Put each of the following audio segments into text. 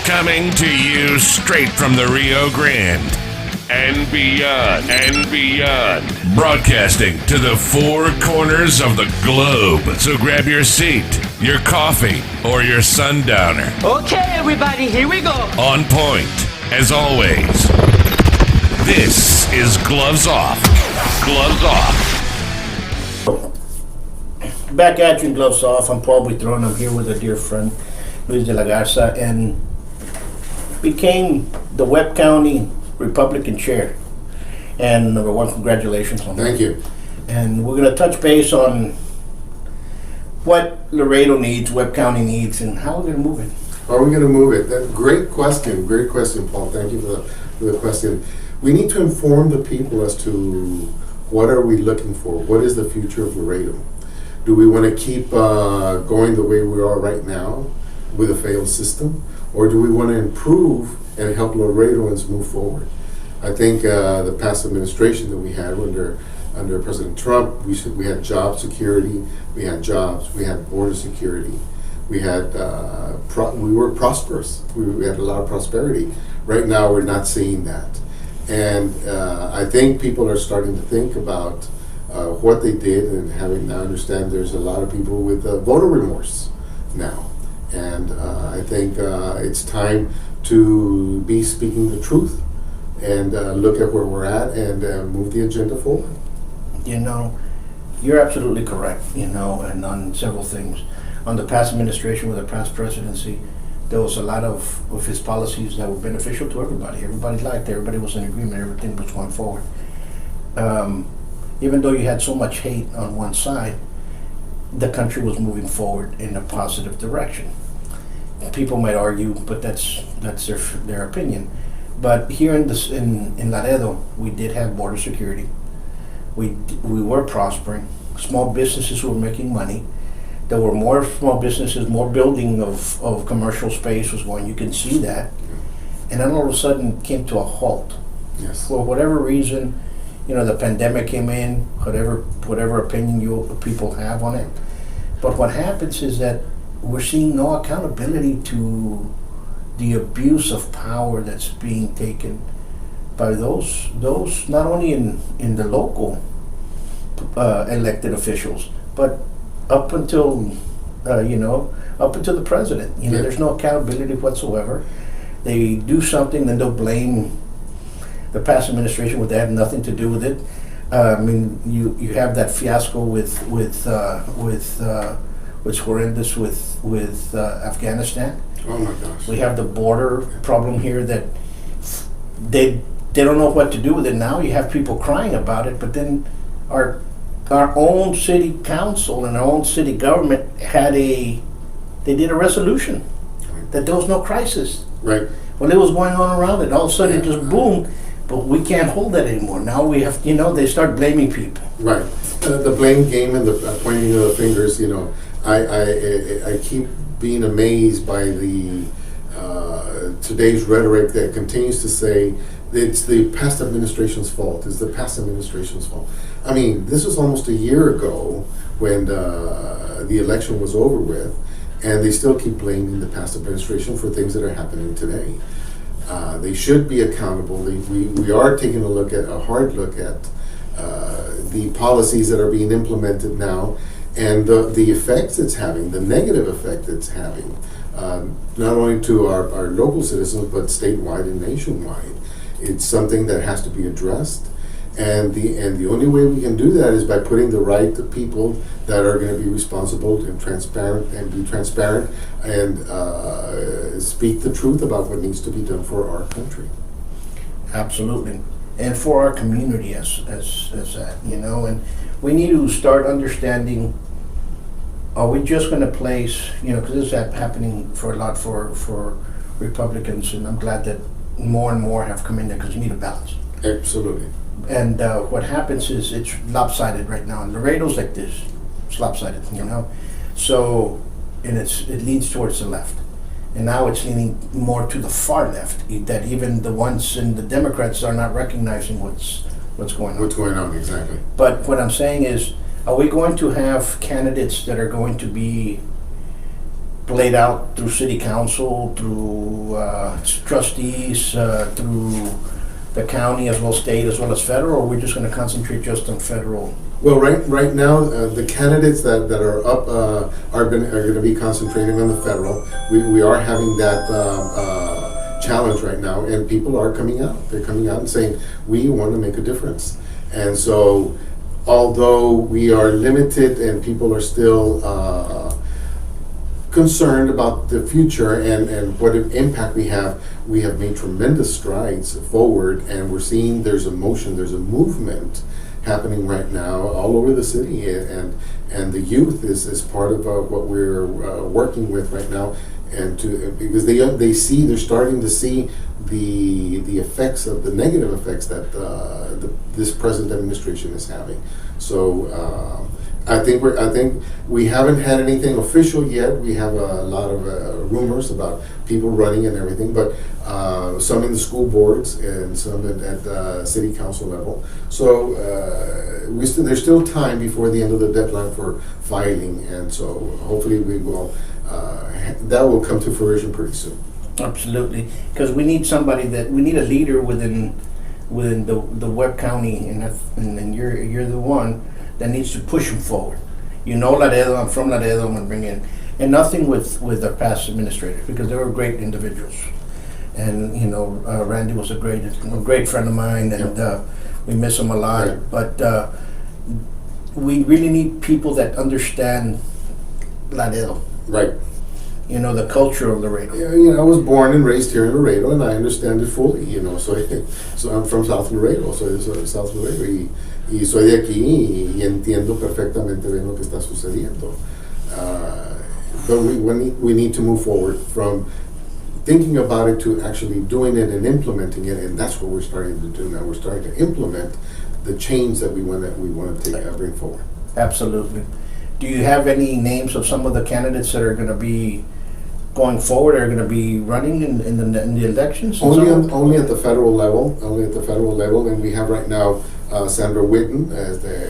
Coming to you straight from the Rio Grande and beyond, broadcasting to the four corners of the globe. So grab your seat, your coffee, or your sundowner. Okay, everybody, here we go. On point, as always. This is Gloves Off. Gloves Off. Back at you, Gloves Off. I'm Paul Buitron. I'm here with a dear friend, Louis De La Garza, and became the Webb County Republican Chair. And number one, congratulations on that. Thank you. And we're going to touch base on what Laredo needs, Webb County needs, and how we're going to move it. How are we going to move it? Great question, Paul. Thank you for the question. We need to inform the people as to what are we looking for. What is the future of Laredo? Do we want to keep going the way we are right now with a failed system? Or do we want to improve and help Laredoans move forward? I think the past administration that we had under President Trump, we had job security, we had jobs, we had border security, we had we were prosperous. We had a lot of prosperity. Right now, we're not seeing that, and I think people are starting to think about what they did and having to understand there's a lot of people with voter remorse now. And I think it's time to be speaking the truth and look at where we're at and move the agenda forward. You know, you're absolutely correct, and on several things. On the past administration with the past presidency, there was a lot of his policies that were beneficial to everybody. Everybody liked it, everybody was in agreement, everything was going forward. Even though you had so much hate on one side, the country was moving forward in a positive direction. People might argue, but that's their opinion. But here in Laredo, we did have border security. We were prospering. Small businesses were making money. There were more small businesses, more building of commercial space was going. You can see that. And then all of a sudden it came to a halt. Yes. For whatever reason, the pandemic came in, whatever opinion people have on it. But what happens is that we're seeing no accountability to the abuse of power that's being taken by those not only in the local elected officials, but up until the president. There's no accountability whatsoever. They do something, then they'll blame the past administration when they had nothing to do with it. You have that fiasco with what's horrendous with Afghanistan. Oh my gosh. We have the border problem here that they don't know what to do with it now. You have people crying about it, but then our own city council and our own city government they did a resolution that there was no crisis. Right. Well, it was going on around it. All of a sudden it just boomed, but we can't hold that anymore. Now we have, they start blaming people. Right. The blame game and the pointing of the fingers, I keep being amazed by the today's rhetoric that continues to say it's the past administration's fault. It's the past administration's fault. I mean, this was almost a year ago when the election was over with, and they still keep blaming the past administration for things that are happening today. They should be accountable. We are taking a hard look at the policies that are being implemented now, and the effects it's having, the negative effect it's having, not only to our local citizens, but statewide and nationwide. It's something that has to be addressed, and the only way we can do that is by putting the right people that are going to be responsible and transparent and speak the truth about what needs to be done for our country. Absolutely. And for our community as that, and we need to start understanding, are we just going to place, because this is happening for a lot for Republicans, and I'm glad that more and more have come in there because you need a balance. Absolutely. And what happens is it's lopsided right now, and Laredo's like this. It's lopsided, So, and it leans towards the left. And now it's leaning more to the far left, that even the ones in the Democrats are not recognizing what's going on. What's going on, exactly. But what I'm saying is, are we going to have candidates that are going to be played out through city council, through trustees, through the county as well, state as well as federal, or we're just going to concentrate just on federal? Well, right now, the candidates that are up are going to be concentrating on the federal. We are having that challenge right now, and people are coming out. They're coming out and saying, we want to make a difference. And so, although we are limited and people are still concerned about the future and what impact we have made tremendous strides forward, and we're seeing there's a motion, there's a movement happening right now all over the city, and the youth is part of what we're working with right now, and because they're starting to see the effects of the negative effects that this present administration is having. So I think we haven't had anything official yet. We have a lot of rumors about people running and everything, but some in the school boards and some at the city council level. So there's still time before the end of the deadline for filing, and so hopefully we will that will come to fruition pretty soon. Absolutely, because we need a leader within the Webb County, and you're the one that needs to push them forward. You know, Laredo, I'm from Laredo, I'm going to bring in, and nothing with the past administrators, because they were great individuals. And, you know, Randy was a great friend of mine, and we miss him a lot. Right. But we really need people that understand Laredo. Right. You know, the culture of Laredo. Yeah, you know, I was born and raised here in Laredo, and I understand it fully, you know, so I'm from South Laredo, so South Laredo, y soy de aquí y entiendo perfectamente bien lo que está sucediendo. But we need to move forward from thinking about it to actually doing it and implementing it, and that's what we're starting to do now. We're starting to implement the change that we want to bring forward. Absolutely. Do you have any names of some of the candidates that are going to be going forward, are going to be running in the elections? Only at the federal level, and we have right now Sandra Whitten,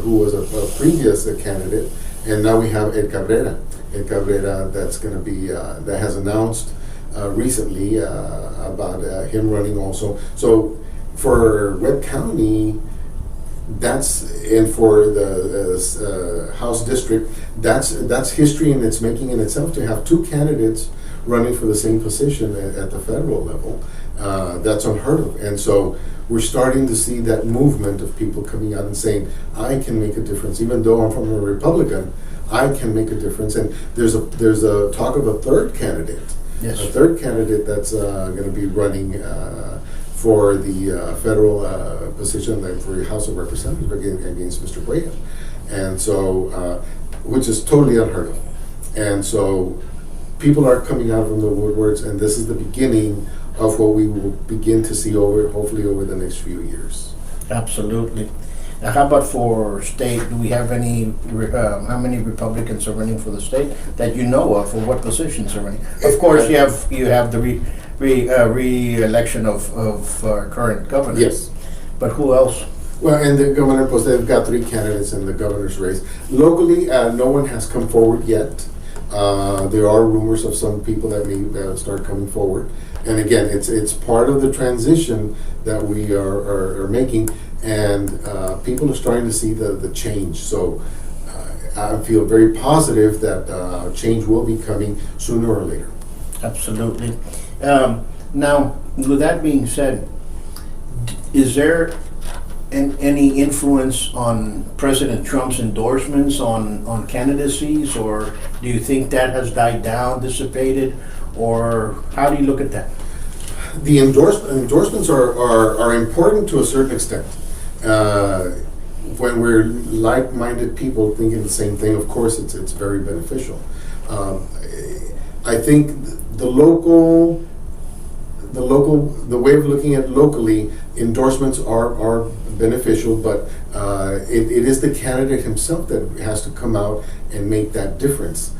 who was a previous candidate, and now we have Ed Cabrera. That's going to be that has announced recently about him running also. So for Webb County, and for the House District, that's history in its making in itself, to have two candidates running for the same position at the federal level. That's unheard of. And so we're starting to see that movement of people coming out and saying, I can make a difference. Even though I'm from a Republican, I can make a difference. And there's a talk of a third candidate. Yes. A third candidate that's going to be running for the federal position, like for the House of Representatives against Mr. Cuellar. And so, which is totally unheard of. And so people are coming out from the woodworks, and this is the beginning of what we will begin to see hopefully over the next few years. Absolutely. Now, how about for state? Do we have any? How many Republicans are running for the state that you know of, or what positions are running? Of course, you have the re-election of our current governor. Yes. But who else? Well, and the governor post, they've got 3 candidates in the governor's race. Locally, no one has come forward yet. There are rumors of some people that may start coming forward. And again, it's part of the transition that we are making, and people are starting to see the change. So I feel very positive that change will be coming sooner or later. Absolutely. Now, with that being said, is there any influence on President Trump's endorsements on candidacies, or do you think that has died down, dissipated, or how do you look at that? The endorsements are important to a certain extent. When we're like-minded people thinking the same thing, of course it's very beneficial. I think the way of looking at locally, endorsements are beneficial, but it is the candidate himself that has to come out and make that difference.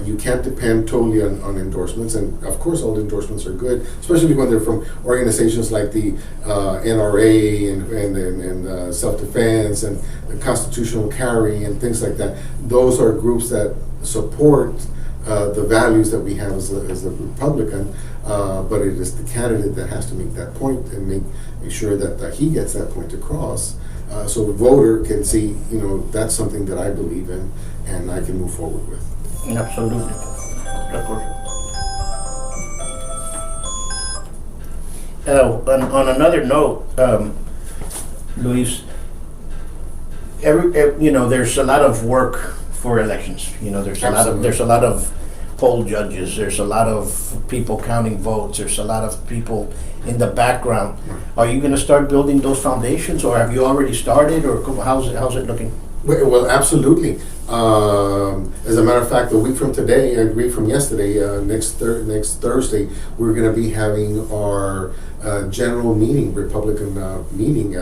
You can't depend totally on endorsements, and of course all endorsements are good, especially when they're from organizations like the NRA and self-defense and the constitutional carry and things like that. Those are groups that support the values that we have as a Republican, but it is the candidate that has to make that point and make sure that he gets that point across, so the voter can see, that's something that I believe in and I can move forward with. Absolutely. Of course. On another note, Luis, there's a lot of work for elections. There's a lot of poll judges. There's a lot of people counting votes. There's a lot of people in the background. Are you going to start building those foundations, or have you already started, or how's it looking? Well, absolutely. As a matter of fact, a week from today, a week from yesterday, next Thursday, we're going to be having our general meeting, Republican meeting.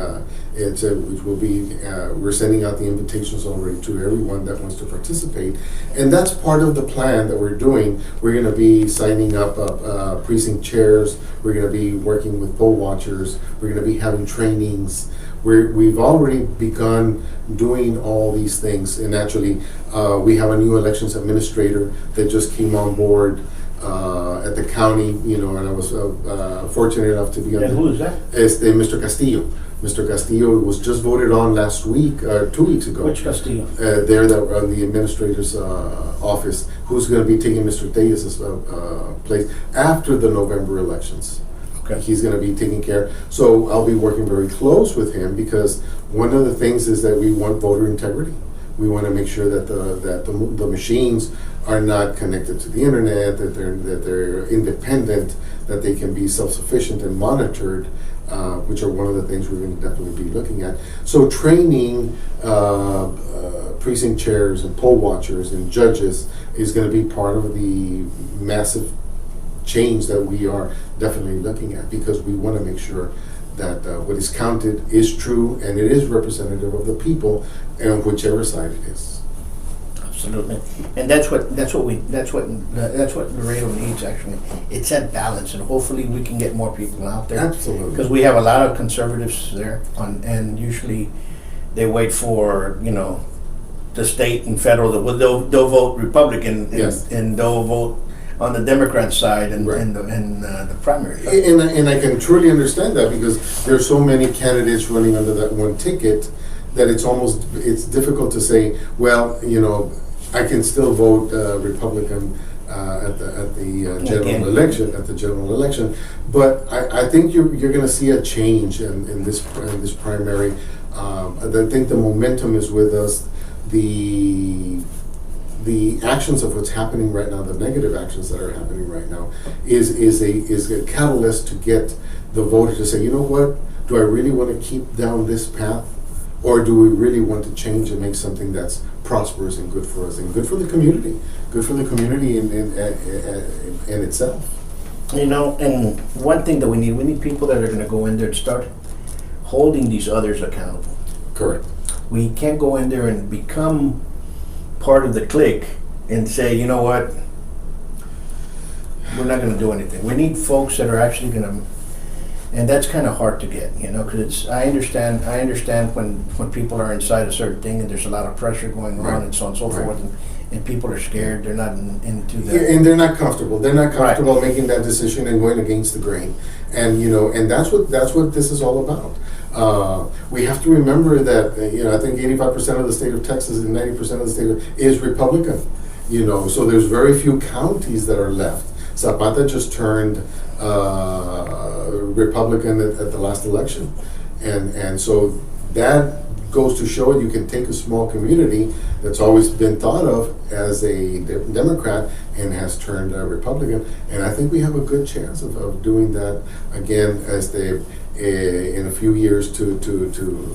Which will be, we're sending out the invitations already to everyone that wants to participate, and that's part of the plan that we're doing. We're going to be signing up precinct chairs. We're going to be working with poll watchers. We're going to be having trainings. We've already begun doing all these things, and actually, we have a new elections administrator that just came on board at the county. And I was fortunate enough to be on. And who is that? It's Mr. Castillo. Mr. Castillo was just voted on last week, 2 weeks ago. Which Castillo? There, on the administrator's office, who's going to be taking Mr. Diaz's place after the November elections. Okay. He's going to be taking care. So I'll be working very close with him, because one of the things is that we want voter integrity. We want to make sure that the machines are not connected to the internet, that they're independent, that they can be self-sufficient and monitored, which are one of the things we're going to definitely be looking at. So training precinct chairs and poll watchers and judges is going to be part of the massive change that we are definitely looking at, because we want to make sure that what is counted is true and it is representative of the people, and whichever side it is. Absolutely, and that's what Laredo needs. Actually, it's that balance, and hopefully we can get more people out there. Absolutely, because we have a lot of conservatives there, and usually they wait for the state and federal. They'll vote Republican, and they'll vote on the Democrat side and the primary. And I can truly understand that, because there's so many candidates running under that one ticket that it's difficult to say, well, I can still vote Republican at the general election. But I think you're going to see a change in this primary. I think the momentum is with us. The actions of what's happening right now, the negative actions that are happening right now, is a catalyst to get the voter to say, you know what, do I really want to keep down this path, or do we really want to change and make something that's prosperous and good for us and good for the community in itself? And one thing that we need people that are going to go in there and start holding these others accountable. Correct. We can't go in there and become part of the clique and say, you know what, we're not going to do anything. We need folks that are actually going to, and that's kind of hard to get, because I understand when people are inside a certain thing and there's a lot of pressure going on and so on and so forth, and people are scared. They're not into that. Yeah, and they're not comfortable. They're not comfortable making that decision and going against the grain. And and that's what this is all about. We have to remember that I think 85% of the state of Texas and 90% of the state is Republican. So there's very few counties that are left. Zapata just turned Republican at the last election, and so that goes to show you can take a small community that's always been thought of as a Democrat and has turned Republican, and I think we have a good chance of doing that again as in a few years to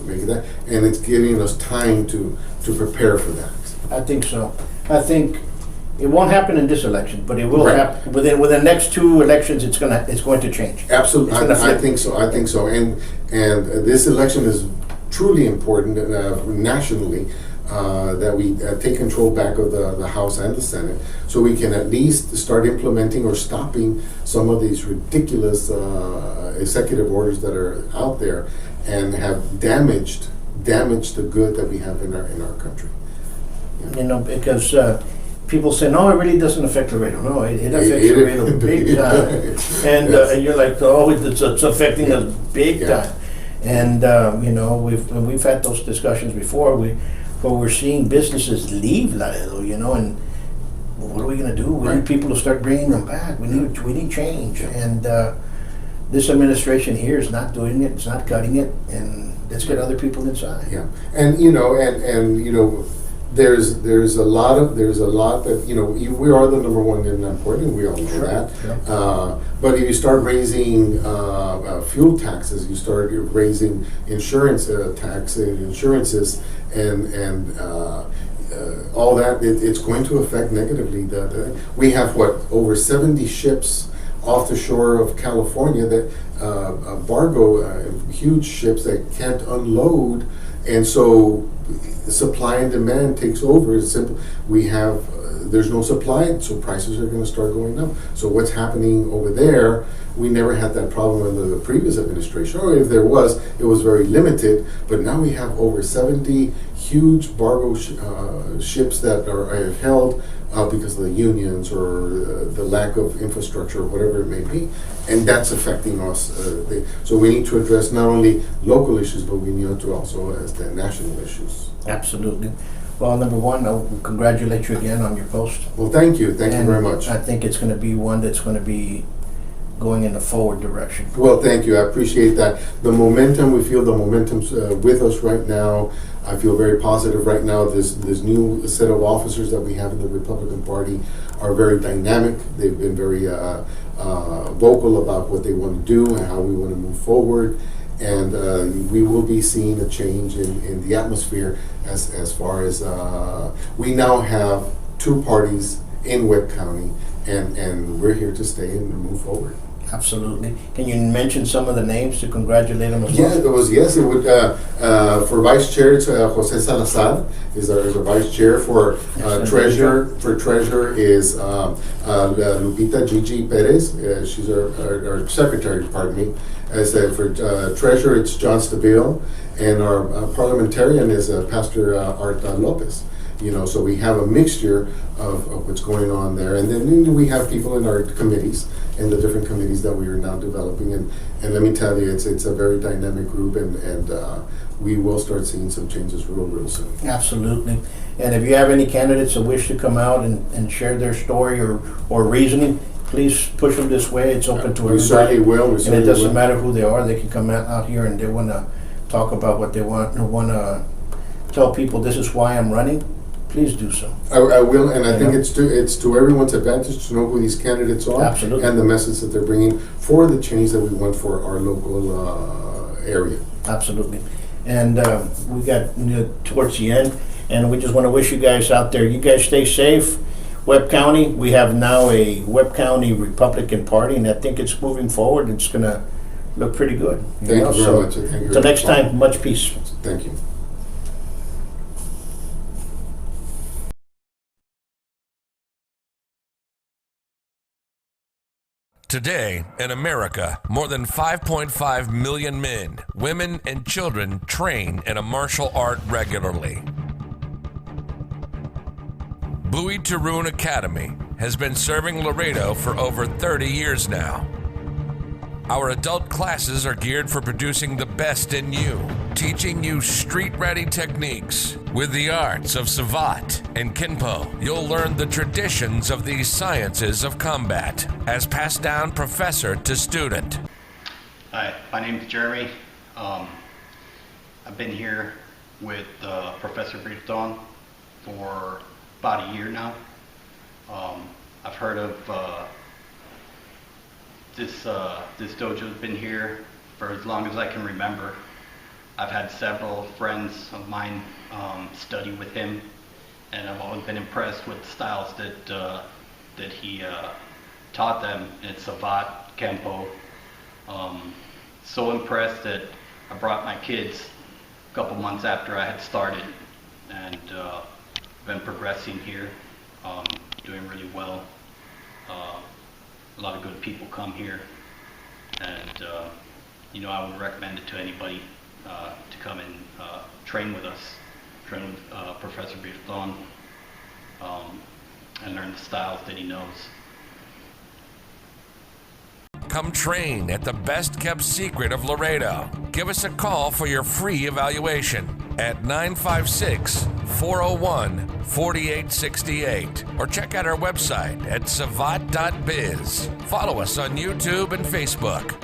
make it that, and it's giving us time to prepare for that. I think so. I think it won't happen in this election, but it will happen within the next two elections. It's going to change. Absolutely, I think so. And this election is truly important nationally, that we take control back of the House and the Senate, so we can at least start implementing or stopping some of these ridiculous executive orders that are out there and have damaged the good that we have in our country. Because people say, no, it really doesn't affect Laredo. No, it affects Laredo big time. And you're like, oh, it's affecting us big time. And you know, we've had those discussions before. We're seeing businesses leave Laredo, you know, and what are we going to do? We need people to start bringing them back. We need change. And this administration here is not doing it. It's not cutting it, and let's get other people inside. Yeah, and you know, there's a lot that, you know, we are the number one in importing. We all know that. Sure. But if you start raising fuel taxes, you start raising insurance insurances, and all that, it's going to affect negatively. We have over 70 ships off the shore of California that huge ships that can't unload, and so supply and demand takes over. It's simple. There's no supply, so prices are going to start going up. So what's happening over there? We never had that problem under the previous administration, or if there was, it was very limited. But now we have over 70 huge bargo ships that are held because of the unions or the lack of infrastructure or whatever it may be, and that's affecting us. So we need to address not only local issues, but we need to also address the national issues. Absolutely. Well, number one, I'll congratulate you again on your post. Well, thank you. Thank you very much. I think it's going to be one that's going to be going in the forward direction. Well, thank you. I appreciate that. The momentum, we feel the momentum's with us right now. I feel very positive right now. This new set of officers that we have in the Republican Party are very dynamic. They've been very vocal about what they want to do and how we want to move forward. And we will be seeing a change in the atmosphere as far as we now have two parties in Webb County, and we're here to stay and move forward. Absolutely. Can you mention some of the names to congratulate them as well? Yeah, it would. For vice chair, it's Jose Salazar is our vice chair. For treasurer is Lupita Gigi Perez. She's our secretary. Pardon me. For treasurer, it's John Stabile, and our parliamentarian is Pastor Art Lopez. You know, so we have a mixture of what's going on there, and then we have people in our committees and the different committees that we are now developing, and let me tell you, it's a very dynamic group, and we will start seeing some changes real soon. Absolutely. And if you have any candidates that wish to come out and share their story or reasoning, please push them this way. It's open to everybody. We certainly will. And it doesn't matter who they are. They can come out here and they want to talk about what they want, or want to tell people this is why I'm running. Please do so. I will, and I think it's to everyone's advantage to know who these candidates are. Absolutely. And the message that they're bringing for the change that we want for our local area. Absolutely. And we got towards the end, and we just want to wish you guys out there, you guys stay safe. Webb County, we have now a Webb County Republican Party, and I think it's moving forward. It's going to look pretty good. Thank you very much. Until next time, much peace. Thank you. Today, in America, more than 5.5 million men, women, and children train in a martial art regularly. Buitron Academy has been serving Laredo for over 30 years now. Our adult classes are geared for producing the best in you, teaching you street-ready techniques. With the arts of Savate and Kenpo, you'll learn the traditions of these sciences of combat as passed down professor to student. Hi, my name is Jeremy. I've been here with Professor Buitrón for about a year now. I've heard of this dojo's been here for as long as I can remember. I've had several friends of mine study with him, and I've always been impressed with the styles that he taught them in Savate, Kenpo. So impressed that I brought my kids a couple months after I had started, and been progressing here, doing really well. A lot of good people come here, and I would recommend it to anybody to come and train with us, train with Professor Buitrón. and learn the styles that he knows. Come train at the best kept secret of Laredo. Give us a call for your free evaluation at 956-401-4868 or check out our website at savat.biz. Follow us on YouTube and Facebook.